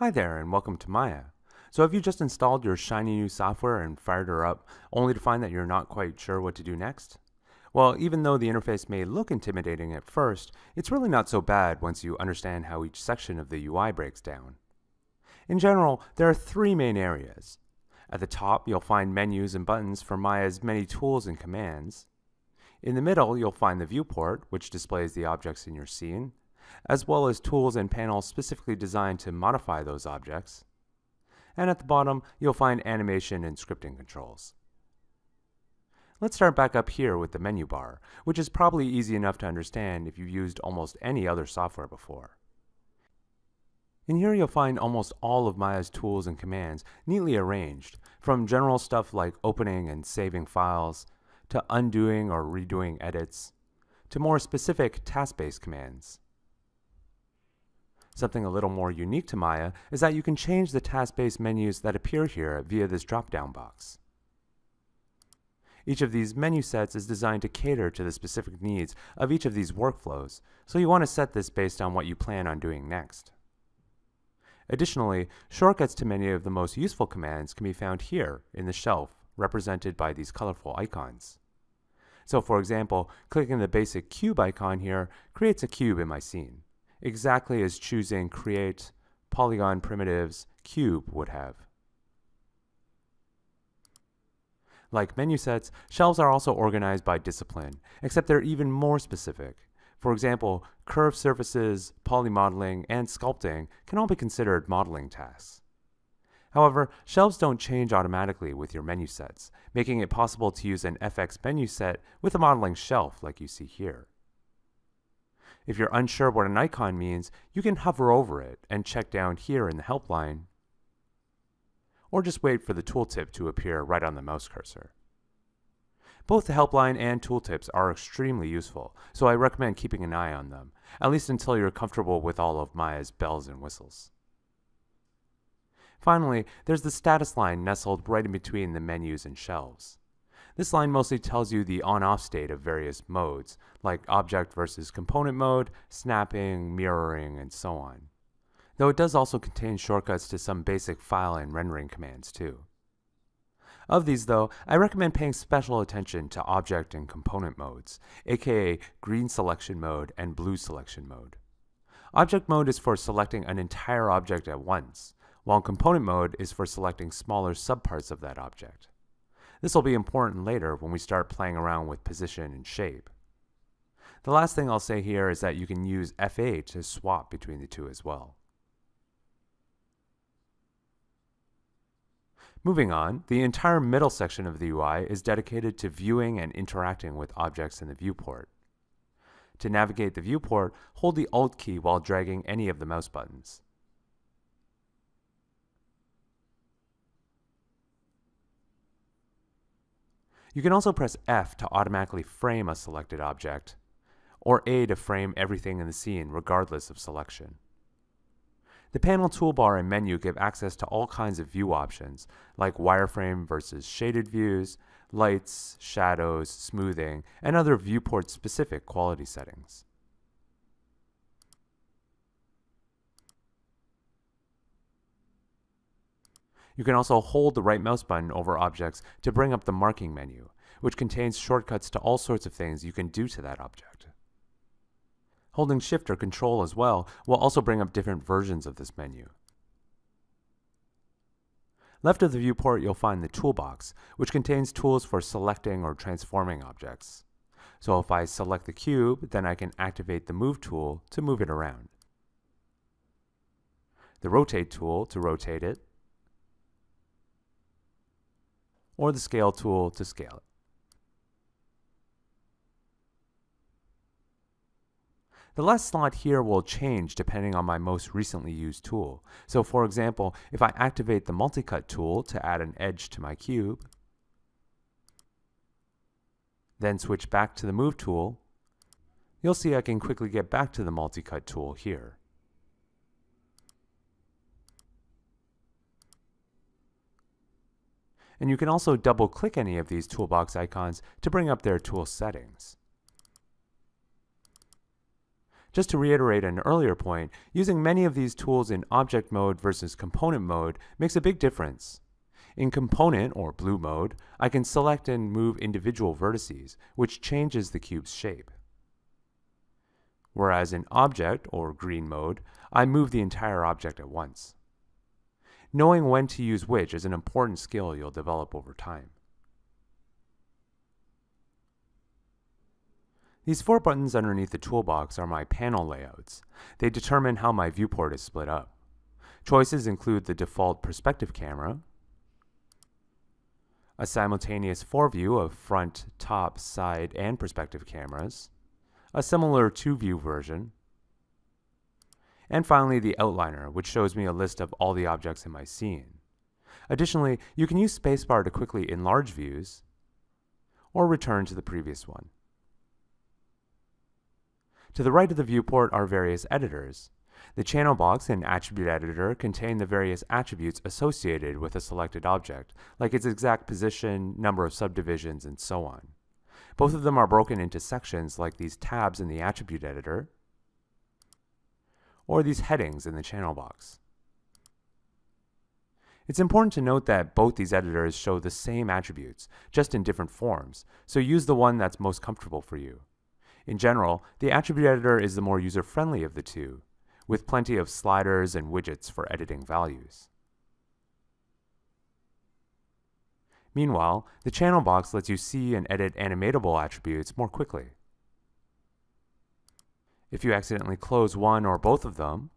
Hi there and welcome to Maya. So have you just installed your shiny new software and fired her up only to find that you're not quite sure what to do next? Well, even though the interface may look intimidating at first, it's really not so bad once you understand how each section of the UI breaks down. In general, there are three main areas. At the top, you'll find menus and buttons for Maya's many tools and commands. In the middle, you'll find the viewport, which displays the objects in your scene, as well as tools and panels specifically designed to modify those objects. And at the bottom, you'll find animation and scripting controls. Let's start back up here with the menu bar, which is probably easy enough to understand if you've used almost any other software before. In here you'll find almost all of Maya's tools and commands neatly arranged, from general stuff like opening and saving files, to undoing or redoing edits, to more specific task-based commands. Something a little more unique to Maya is that you can change the task-based menus that appear here via this drop-down box. Each of these menu sets is designed to cater to the specific needs of each of these workflows, so you want to set this based on what you plan on doing next. Additionally, shortcuts to many of the most useful commands can be found here in the shelf, represented by these colorful icons. So for example, clicking the basic cube icon here creates a cube in my scene, exactly as choosing Create Polygon Primitives Cube would have. Like menu sets, shelves are also organized by discipline, except they're even more specific. For example, curved surfaces, polymodeling, and sculpting can all be considered modeling tasks. However, shelves don't change automatically with your menu sets, making it possible to use an FX menu set with a modeling shelf like you see here. If you're unsure what an icon means, you can hover over it and check down here in the help line, or just wait for the tooltip to appear right on the mouse cursor. Both the helpline and tooltips are extremely useful, so I recommend keeping an eye on them, at least until you're comfortable with all of Maya's bells and whistles. Finally, there's the status line nestled right in between the menus and shelves. This line mostly tells you the on-off state of various modes, like object versus component mode, snapping, mirroring, and so on. Though it does also contain shortcuts to some basic file and rendering commands too. Of these though, I recommend paying special attention to object and component modes, aka green selection mode and blue selection mode. Object mode is for selecting an entire object at once, while component mode is for selecting smaller subparts of that object. This will be important later when we start playing around with position and shape. The last thing I'll say here is that you can use F8 to swap between the two as well. Moving on, the entire middle section of the UI is dedicated to viewing and interacting with objects in the viewport. To navigate the viewport, hold the Alt key while dragging any of the mouse buttons. You can also press F to automatically frame a selected object, or A to frame everything in the scene regardless of selection. The panel toolbar and menu give access to all kinds of view options, like wireframe versus shaded views, lights, shadows, smoothing, and other viewport-specific quality settings. You can also hold the right mouse button over objects to bring up the marking menu, which contains shortcuts to all sorts of things you can do to that object. Holding Shift or Control as well will also bring up different versions of this menu. Left of the viewport you'll find the toolbox, which contains tools for selecting or transforming objects. So if I select the cube, then I can activate the Move tool to move it around, the Rotate tool to rotate it, or the Scale tool to scale it. The last slot here will change depending on my most recently used tool. So for example, if I activate the Multicut tool to add an edge to my cube, then switch back to the Move tool, you'll see I can quickly get back to the Multicut tool here. And you can also double-click any of these toolbox icons to bring up their tool settings. Just to reiterate an earlier point, using many of these tools in object mode versus component mode makes a big difference. In component, or blue mode, I can select and move individual vertices, which changes the cube's shape. Whereas in object, or green mode, I move the entire object at once. Knowing when to use which is an important skill you'll develop over time. These 4 buttons underneath the toolbox are my panel layouts. They determine how my viewport is split up. Choices include the default perspective camera, a simultaneous 4-view of front, top, side, and perspective cameras, a similar 2-view version, and finally the outliner, which shows me a list of all the objects in my scene. Additionally, you can use spacebar to quickly enlarge views or return to the previous one. To the right of the viewport are various editors. The channel box and attribute editor contain the various attributes associated with a selected object, like its exact position, number of subdivisions, and so on. Both of them are broken into sections like these tabs in the attribute editor, or these headings in the channel box. It's important to note that both these editors show the same attributes, just in different forms, so use the one that's most comfortable for you. In general, the attribute editor is the more user-friendly of the two, with plenty of sliders and widgets for editing values. Meanwhile, the channel box lets you see and edit animatable attributes more quickly. If you accidentally close one or both of them,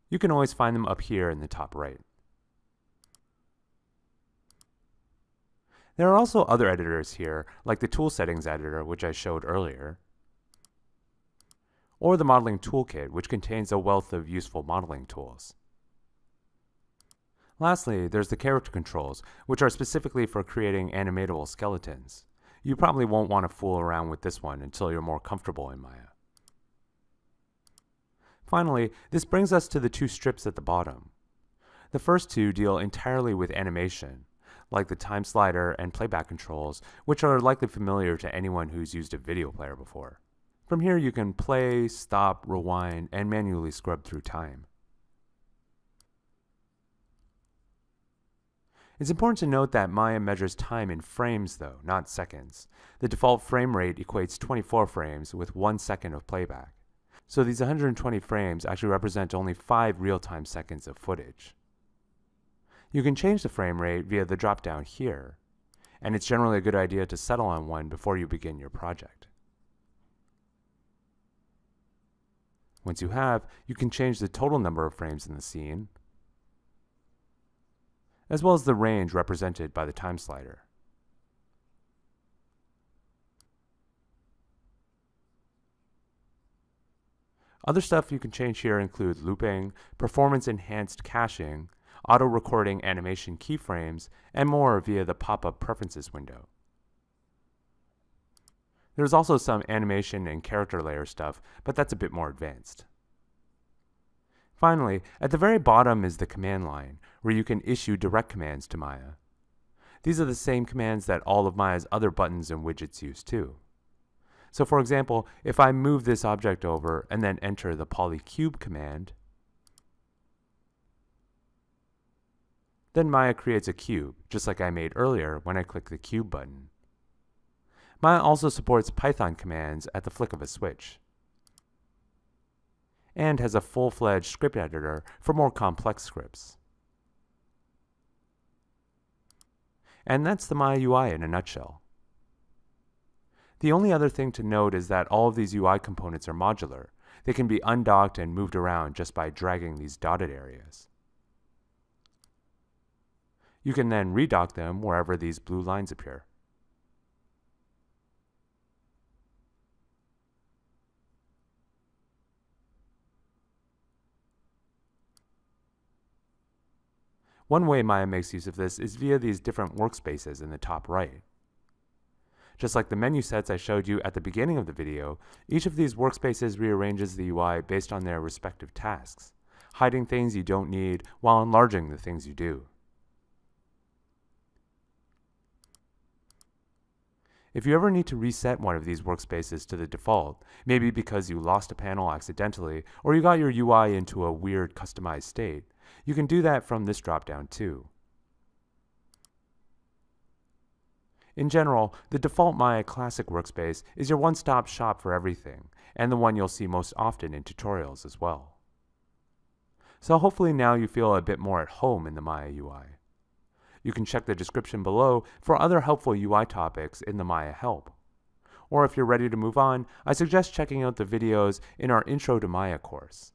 you can always find them up here in the top right. There are also other editors here, like the Tool Settings editor, which I showed earlier, or the Modeling Toolkit, which contains a wealth of useful modeling tools. Lastly, there's the character controls, which are specifically for creating animatable skeletons. You probably won't want to fool around with this one until you're more comfortable in Maya. Finally, this brings us to the 2 strips at the bottom. The first 2 deal entirely with animation, like the time slider and playback controls, which are likely familiar to anyone who's used a video player before. From here you can play, stop, rewind, and manually scrub through time. It's important to note that Maya measures time in frames though, not seconds. The default frame rate equates 24 frames with 1 second of playback. So these 120 frames actually represent only 5 real-time seconds of footage. You can change the frame rate via the drop-down here, and it's generally a good idea to settle on one before you begin your project. Once you have, you can change the total number of frames in the scene, as well as the range represented by the time slider. Other stuff you can change here include looping, performance-enhanced caching, auto-recording animation keyframes, and more via the pop-up preferences window. There's also some animation and character layer stuff, but that's a bit more advanced. Finally, at the very bottom is the command line, where you can issue direct commands to Maya. These are the same commands that all of Maya's other buttons and widgets use too. So for example, if I move this object over and then enter the polycube command, then Maya creates a cube, just like I made earlier when I click the cube button. Maya also supports Python commands at the flick of a switch, and has a full-fledged script editor for more complex scripts. And that's the Maya UI in a nutshell. The only other thing to note is that all of these UI components are modular. They can be undocked and moved around just by dragging these dotted areas. You can then redock them wherever these blue lines appear. One way Maya makes use of this is via these different workspaces in the top right. Just like the menu sets I showed you at the beginning of the video, each of these workspaces rearranges the UI based on their respective tasks, hiding things you don't need while enlarging the things you do. If you ever need to reset one of these workspaces to the default, maybe because you lost a panel accidentally or you got your UI into a weird customized state, you can do that from this dropdown too. In general, the default Maya Classic workspace is your one-stop shop for everything, and the one you'll see most often in tutorials as well. So hopefully now you feel a bit more at home in the Maya UI. You can check the description below for other helpful UI topics in the Maya help. Or if you're ready to move on, I suggest checking out the videos in our Intro to Maya course.